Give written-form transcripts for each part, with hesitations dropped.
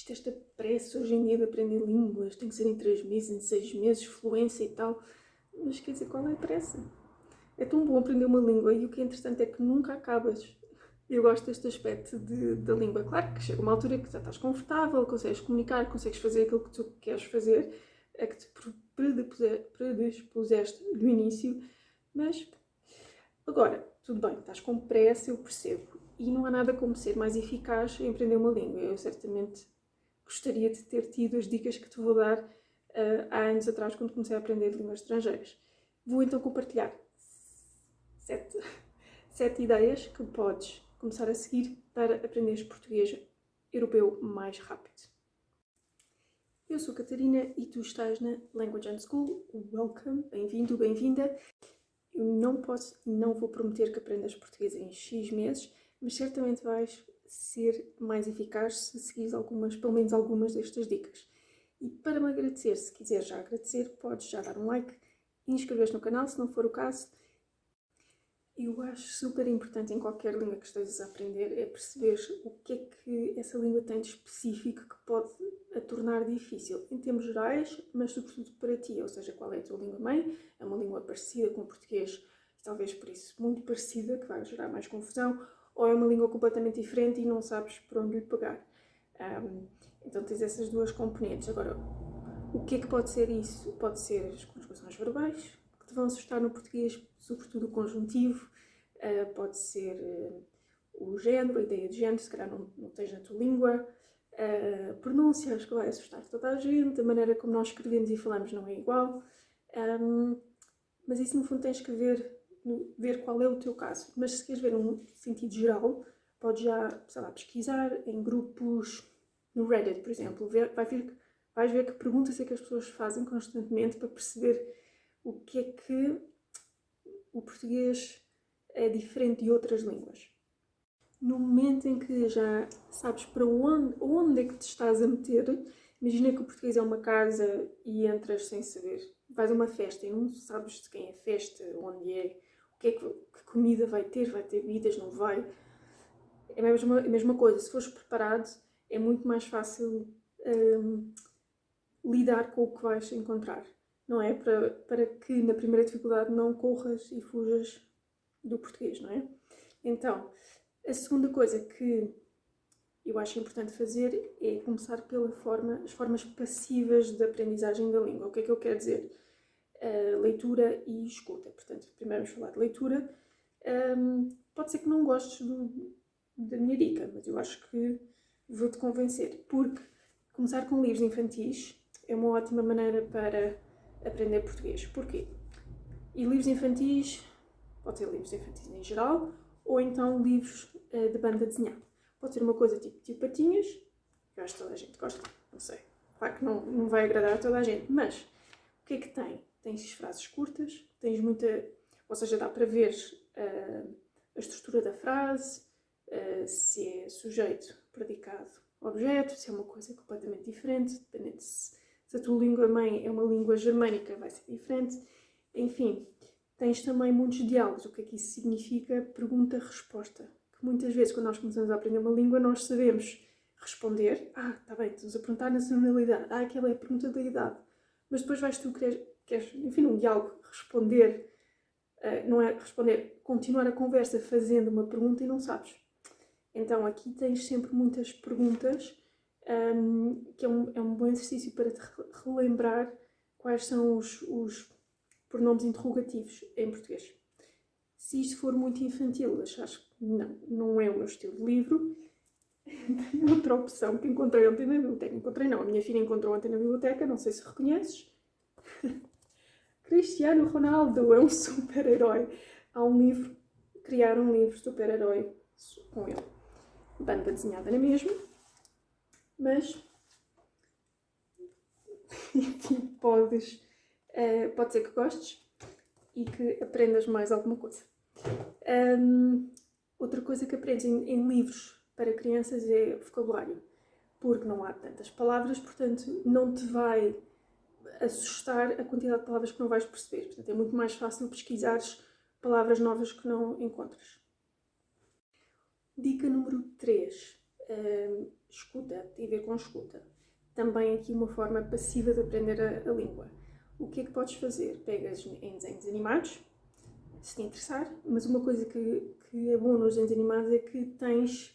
existe esta pressa hoje em dia de aprender línguas, tem que ser em 3 meses, em 6 meses, fluência e tal. Mas quer dizer, qual é a pressa? É tão bom aprender uma língua e o que é interessante é que nunca acabas. Eu gosto deste aspecto da língua. Claro que chega uma altura que já estás confortável, consegues comunicar, consegues fazer aquilo que tu queres fazer, a que te predispuseste no início, mas agora, tudo bem, estás com pressa, eu percebo. E não há nada como ser mais eficaz em aprender uma língua. Eu certamente gostaria de ter tido as dicas que te vou dar há anos atrás, quando comecei a aprender línguas estrangeiras. Vou então compartilhar 7 ideias que podes começar a seguir para aprenderes português europeu mais rápido. Eu sou a Catarina e tu estás na Language and School. Welcome, bem-vindo, bem-vinda. Eu não posso e não vou prometer que aprendas português em X meses, mas certamente vais ser mais eficaz se seguires pelo menos algumas destas dicas. E para me agradecer, se quiseres já agradecer, podes já dar um like e inscrever-te no canal, se não for o caso. Eu acho super importante em qualquer língua que estejas a aprender é perceber o que é que essa língua tem de específico que pode a tornar difícil, em termos gerais, mas sobretudo para ti, ou seja, qual é a tua língua-mãe, é uma língua parecida com o português, talvez por isso muito parecida, que vai gerar mais confusão, ou é uma língua completamente diferente e não sabes por onde lhe pegar. Então tens essas duas componentes. Agora, o que é que pode ser isso? Pode ser as conjugações verbais, que te vão assustar no português, sobretudo o conjuntivo, pode ser o género, a ideia de género, se calhar não tens na tua língua, pronúncia, acho que vai assustar toda a gente, a maneira como nós escrevemos e falamos não é igual, mas isso no fundo tens que ver qual é o teu caso. Mas se queres ver num sentido geral, podes já, sei lá, pesquisar em grupos, no Reddit, por exemplo, vais ver que perguntas é que as pessoas fazem constantemente para perceber o que é que o português é diferente de outras línguas. No momento em que já sabes para onde é que te estás a meter, imagina que o português é uma casa e entras sem saber. Vais a uma festa e não sabes de quem é a festa, onde é, que comida vai ter bebidas, não vai. É a mesma coisa, se fores preparado é muito mais fácil lidar com o que vais encontrar, não é? Para que na primeira dificuldade não corras e fujas do português, não é? Então, a segunda coisa que eu acho importante fazer é começar as formas passivas de aprendizagem da língua. O que é que eu quero dizer? Leitura e escuta. Portanto, primeiro vamos falar de leitura. Pode ser que não gostes da minha dica, mas eu acho que vou-te convencer, porque começar com livros infantis é uma ótima maneira para aprender português. Porquê? E livros infantis, pode ser livros infantis em geral, ou então livros de banda desenhada. Pode ser uma coisa tipo Tio Patinhas, que eu acho que toda a gente gosta, não sei. Claro que não vai agradar a toda a gente, mas o que é que tem? Tens frases curtas, tens muita... Ou seja, dá para ver a estrutura da frase, se é sujeito, predicado, objeto, se é uma coisa completamente diferente, dependendo se a tua língua-mãe é uma língua germânica, vai ser diferente. Enfim, tens também muitos diálogos. O que é que isso significa? Pergunta-resposta. Que muitas vezes, quando nós começamos a aprender uma língua, nós sabemos responder. Está bem, estamos a perguntar a nacionalidade. Aquela é a pergunta da idade. Mas depois vais tu queres enfim, num diálogo, responder. Não é responder, continuar a conversa fazendo uma pergunta e não sabes. Então aqui tens sempre muitas perguntas, que é um bom exercício para te relembrar quais são os pronomes interrogativos em português. Se isto for muito infantil, achares que não é o meu estilo de livro, tenho outra opção que encontrei ontem na biblioteca. A minha filha encontrou ontem na biblioteca, não sei se reconheces. Cristiano Ronaldo é um super-herói. Criaram um livro super-herói com ele. Banda desenhada na mesma, mas enfim, pode ser que gostes e que aprendas mais alguma coisa. Outra coisa que aprendes em livros para crianças é vocabulário, porque não há tantas palavras, portanto não te vai assustar a quantidade de palavras que não vais perceber. Portanto, é muito mais fácil pesquisares palavras novas que não encontras. Dica número 3. escuta, tem a ver com escuta. Também aqui uma forma passiva de aprender a língua. O que é que podes fazer? Pegas em desenhos animados, se te interessar, mas uma coisa que é bom nos desenhos animados é que tens,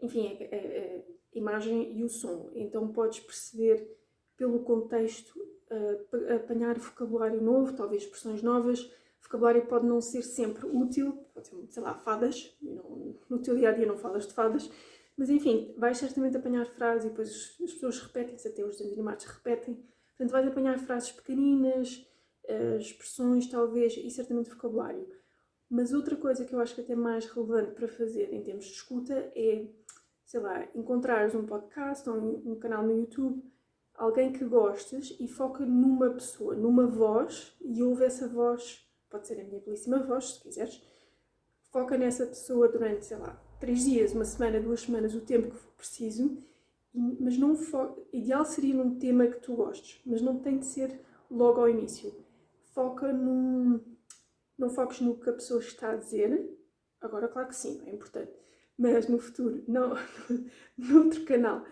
enfim, a imagem e o som. Então podes perceber pelo contexto, apanhar vocabulário novo, talvez expressões novas. Vocabulário pode não ser sempre útil, pode ser, sei lá, fadas, no teu dia a dia não falas de fadas, mas enfim, vais certamente apanhar frases e depois as pessoas repetem-se, até os desenhos animados repetem. Portanto, vais apanhar frases pequeninas, expressões talvez e certamente vocabulário. Mas outra coisa que eu acho que até mais relevante para fazer em termos de escuta é, sei lá, encontrares um podcast ou um canal no YouTube, alguém que gostes e foca numa pessoa, numa voz e ouve essa voz. Pode ser a minha belíssima voz, se quiseres. Foca nessa pessoa durante, sei lá, 3 dias, uma semana, 2 semanas, o tempo que for preciso. Mas não ideal seria num tema que tu gostes, mas não tem de ser logo ao início. Não foques no que a pessoa está a dizer. Agora, claro que sim, é importante. Mas no futuro, não, noutro canal.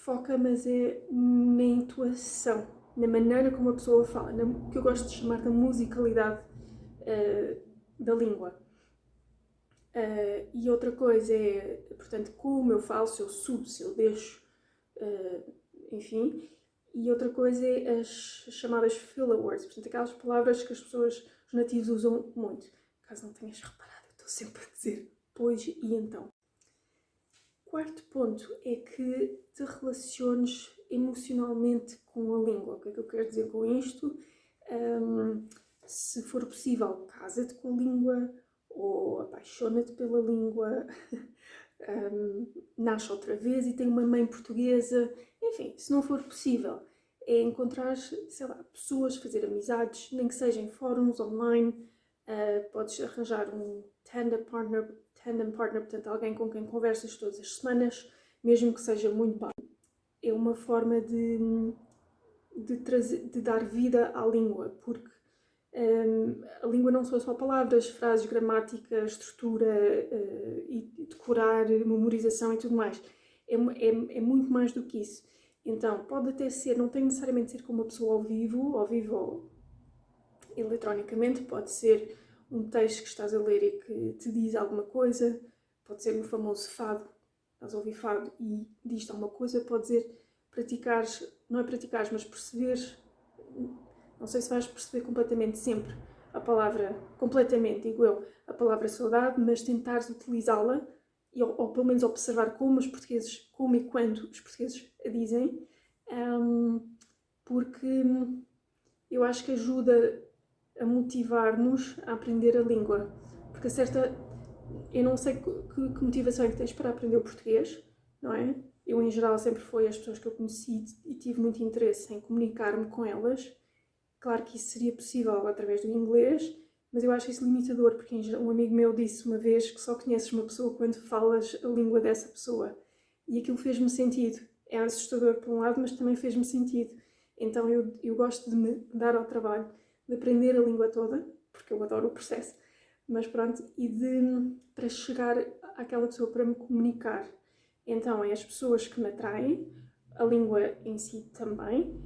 Foca, mas é na intuação, na maneira como a pessoa fala, o que eu gosto de chamar da musicalidade da língua. E outra coisa é, portanto, como eu falo, se eu subo, se eu deixo, enfim. E outra coisa é as chamadas filler words, portanto, aquelas palavras que as pessoas, os nativos usam muito. Caso não tenhas reparado, eu estou sempre a dizer pois e então. Quarto ponto é que te relaciones emocionalmente com a língua. O que é que eu quero dizer com isto? Se for possível, casa-te com a língua ou apaixona-te pela língua, nasce outra vez e tem uma mãe portuguesa. Enfim, se não for possível, é encontrar, sei lá, pessoas, fazer amizades, nem que seja em fóruns online. Podes arranjar um tandem partner, portanto, alguém com quem conversas todas as semanas, mesmo que seja muito baixo. É uma forma de dar vida à língua, porque a língua não são só palavras, frases, gramática, estrutura e decorar, memorização e tudo mais. É muito mais do que isso. Então, pode até ser, não tem necessariamente de ser com uma pessoa ao vivo ou eletronicamente, pode ser um texto que estás a ler e que te diz alguma coisa, pode ser um famoso fado, estás a ouvir fado e diz-te alguma coisa, pode ser praticares, não é praticares, mas perceberes, não sei se vais perceber completamente sempre a palavra, completamente, digo eu, a palavra saudade, mas tentares utilizá-la ou pelo menos observar como os portugueses, como e quando os portugueses a dizem, porque eu acho que ajuda a motivar-nos a aprender a língua. Porque eu não sei que motivação é que tens para aprender o português, não é? Eu, em geral, sempre foi as pessoas que eu conheci e tive muito interesse em comunicar-me com elas. Claro que isso seria possível através do inglês, mas eu acho isso limitador, porque um amigo meu disse uma vez que só conheces uma pessoa quando falas a língua dessa pessoa. E aquilo fez-me sentido. É assustador por um lado, mas também fez-me sentido. Então eu gosto de me dar ao trabalho de aprender a língua toda, porque eu adoro o processo, mas pronto, para chegar àquela pessoa, para me comunicar. Então é as pessoas que me atraem, a língua em si também,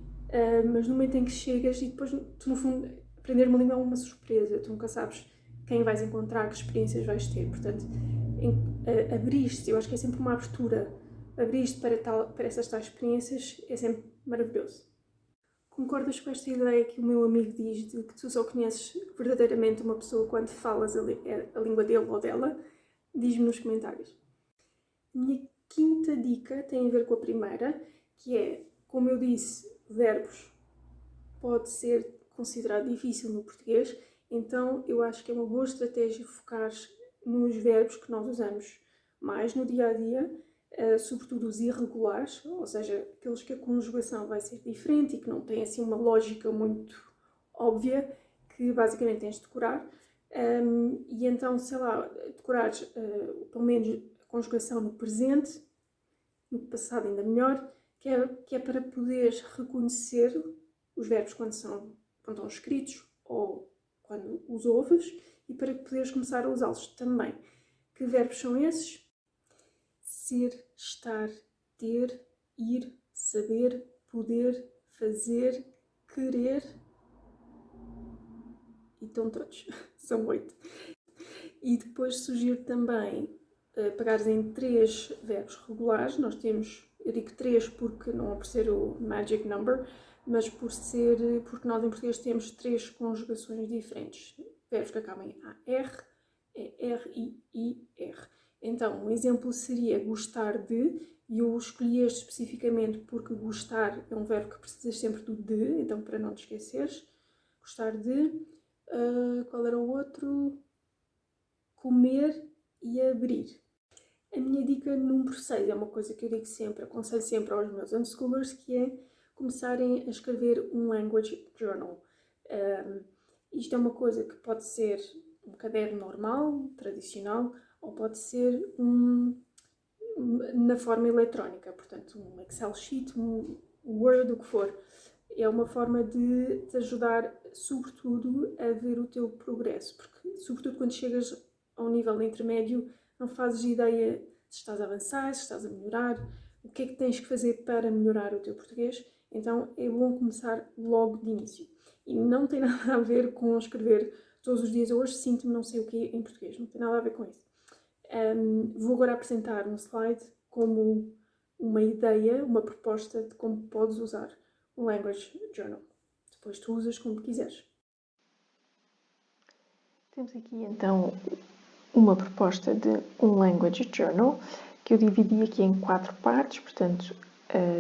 mas no momento em que chegas e depois, tu no fundo, aprender uma língua é uma surpresa, tu nunca sabes quem vais encontrar, que experiências vais ter, portanto, abriste, eu acho que é sempre uma abertura, abriste para essas tais experiências é sempre maravilhoso. Concordas com esta ideia que o meu amigo diz de que tu só conheces verdadeiramente uma pessoa quando falas a língua dele ou dela? Diz-me nos comentários. Minha quinta dica tem a ver com a primeira, que é, como eu disse, verbos pode ser considerado difícil no português, então eu acho que é uma boa estratégia focar nos verbos que nós usamos mais no dia-a-dia, sobretudo os irregulares, ou seja, aqueles que a conjugação vai ser diferente e que não têm assim uma lógica muito óbvia, que basicamente tens de decorar. E então, sei lá, decorares pelo menos a conjugação no presente, no passado ainda melhor, que é para poderes reconhecer os verbos quando estão escritos ou quando os ouves e para poderes começar a usá-los também. Que verbos são esses? Ser, estar ter, ir, saber, poder, fazer, querer. E estão todos, são 8. E depois sugiro também pegares em 3 verbos regulares. Nós temos, eu digo 3 porque não é por ser o magic number, mas porque nós em português temos 3 conjugações diferentes. Verbos que acabam em AR, ER e IR. Então, um exemplo seria gostar de, e eu escolhi este especificamente porque gostar é um verbo que precisas sempre do de, então para não te esqueceres. Gostar de, qual era o outro? Comer e abrir. A minha dica número 6 é uma coisa que eu digo sempre, aconselho sempre aos meus unschoolers, que é começarem a escrever um language journal. Isto é uma coisa que pode ser um caderno normal, tradicional, ou pode ser na forma eletrónica, portanto um Excel sheet, um Word, o que for. É uma forma de te ajudar, sobretudo, a ver o teu progresso, porque, sobretudo, quando chegas a um nível intermédio, não fazes ideia se estás a avançar, se estás a melhorar, o que é que tens que fazer para melhorar o teu português. Então é bom começar logo de início. E não tem nada a ver com escrever todos os dias, hoje sinto-me não sei o que em português, não tem nada a ver com isso. Vou agora apresentar um slide como uma ideia, uma proposta de como podes usar um Language Journal. Depois tu usas como quiseres. Temos aqui então uma proposta de um Language Journal que eu dividi aqui em 4 partes, portanto,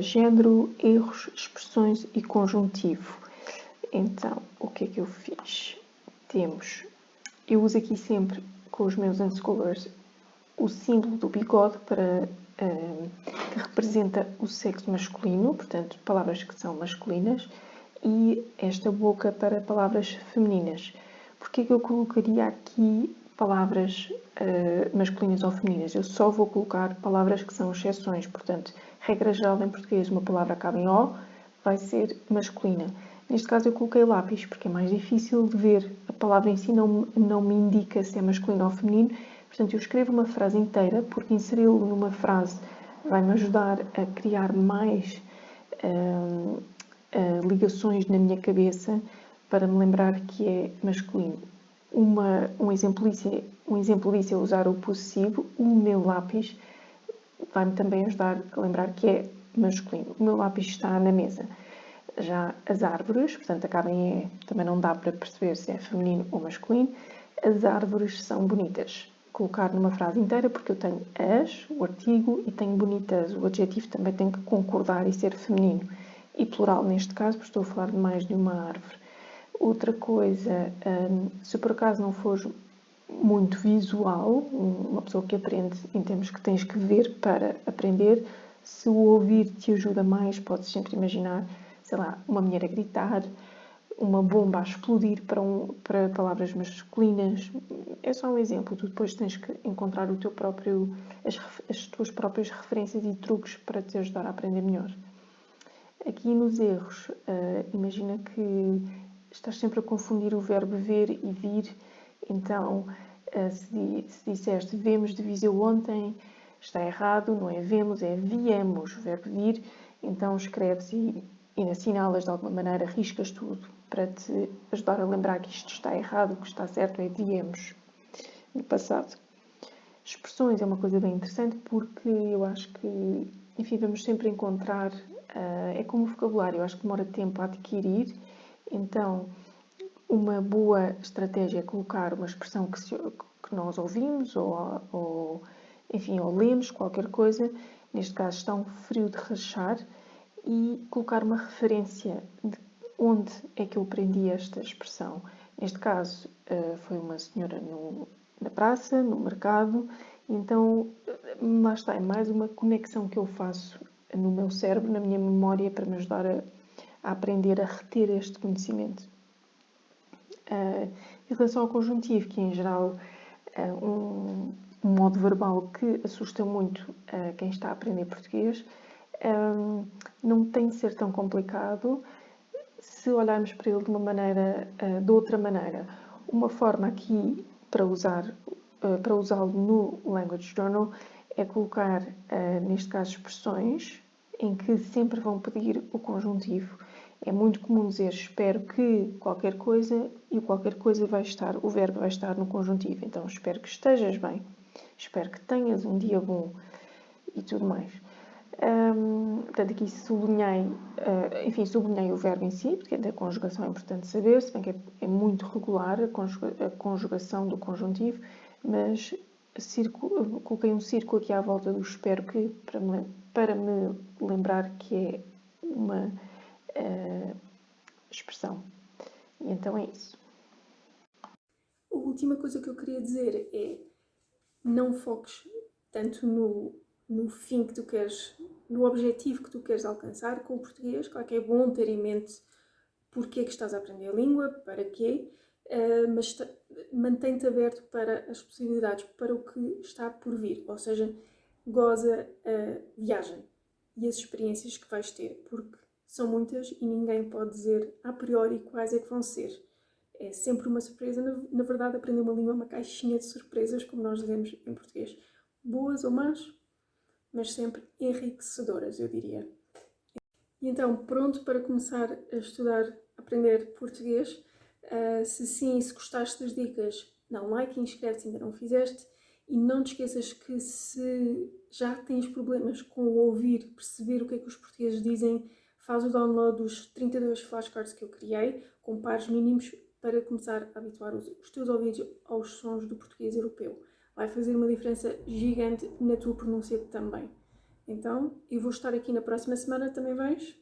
género, erros, expressões e conjuntivo. Então, o que é que eu fiz? Eu uso aqui sempre com os meus unschoolers o símbolo do bigode que representa o sexo masculino, portanto, palavras que são masculinas, e esta boca para palavras femininas. Porquê é que eu colocaria aqui palavras masculinas ou femininas? Eu só vou colocar palavras que são exceções, portanto, regra geral em português, uma palavra acaba em O, vai ser masculina. Neste caso eu coloquei lápis, porque é mais difícil de ver. A palavra em si não me indica se é masculino ou feminino. Portanto, eu escrevo uma frase inteira, porque inseri-lo numa frase vai-me ajudar a criar mais ligações na minha cabeça para me lembrar que é masculino. Um exemplo disso é usar o possessivo. O meu lápis vai-me também ajudar a lembrar que é masculino. O meu lápis está na mesa. Já as árvores, portanto, acabam em E, também não dá para perceber se é feminino ou masculino. As árvores são bonitas. Colocar numa frase inteira, porque eu tenho as, o artigo, e tenho bonitas. O adjetivo também tem que concordar e ser feminino. E plural neste caso, porque estou a falar de mais de uma árvore. Outra coisa, se por acaso não for muito visual, uma pessoa que aprende em termos que tens que ver para aprender, se o ouvir te ajuda mais, podes sempre imaginar, sei lá, uma mulher a gritar, uma bomba a explodir para palavras masculinas. É só um exemplo. Tu depois tens que encontrar as tuas próprias referências e truques para te ajudar a aprender melhor. Aqui nos erros, imagina que estás sempre a confundir o verbo ver e vir. Então, se disseste vemos de Viseu ontem, está errado, não é vemos, é viemos, o verbo vir. Então escreves e assinalas de alguma maneira, riscas tudo para te ajudar a lembrar que isto está errado, o que está certo é viemos, no passado. Expressões é uma coisa bem interessante porque eu acho que, enfim, vamos sempre encontrar, é como o vocabulário, eu acho que demora tempo a adquirir, então uma boa estratégia é colocar uma expressão que nós ouvimos ou lemos, qualquer coisa, neste caso está um frio de rachar, e colocar uma referência de onde é que eu aprendi esta expressão. Neste caso, foi uma senhora na praça, no mercado, então lá está, é mais uma conexão que eu faço no meu cérebro, na minha memória, para me ajudar a aprender a reter este conhecimento. Em relação ao conjuntivo, que em geral é um modo verbal que assusta muito quem está a aprender português, não tem de ser tão complicado se olharmos para ele de outra maneira. Uma forma aqui para usá-lo no Language Journal é colocar, neste caso, expressões em que sempre vão pedir o conjuntivo. É muito comum dizer espero que qualquer coisa e o qualquer coisa vai estar, o verbo vai estar no conjuntivo. Então, espero que estejas bem, espero que tenhas um dia bom e tudo mais. Portanto, aqui sublinhei o verbo em si, porque da conjugação é importante saber, se bem que é muito regular a conjugação do conjuntivo, mas coloquei um círculo aqui à volta do espero que, para me lembrar que é uma expressão. E então é isso. A última coisa que eu queria dizer é não foques tanto no fim que tu queres, no objetivo que tu queres alcançar com o português. Claro que é bom ter em mente porque é que estás a aprender a língua, para quê, mas mantém-te aberto para as possibilidades, para o que está por vir. Ou seja, goza a viagem e as experiências que vais ter, porque são muitas e ninguém pode dizer a priori quais é que vão ser. É sempre uma surpresa. Na verdade, aprender uma língua é uma caixinha de surpresas, como nós dizemos em português. Boas ou más, mas sempre enriquecedoras, eu diria. E então, pronto para começar a estudar, a aprender português? Se sim, se gostaste das dicas, dá um like e inscreve-te se ainda não fizeste. E não te esqueças que se já tens problemas com o ouvir, perceber o que é que os portugueses dizem, faz o download dos 32 flashcards que eu criei, com pares mínimos, para começar a habituar os teus ouvidos aos sons do português europeu. Vai fazer uma diferença gigante na tua pronúncia também. Então, eu vou estar aqui na próxima semana, também vais?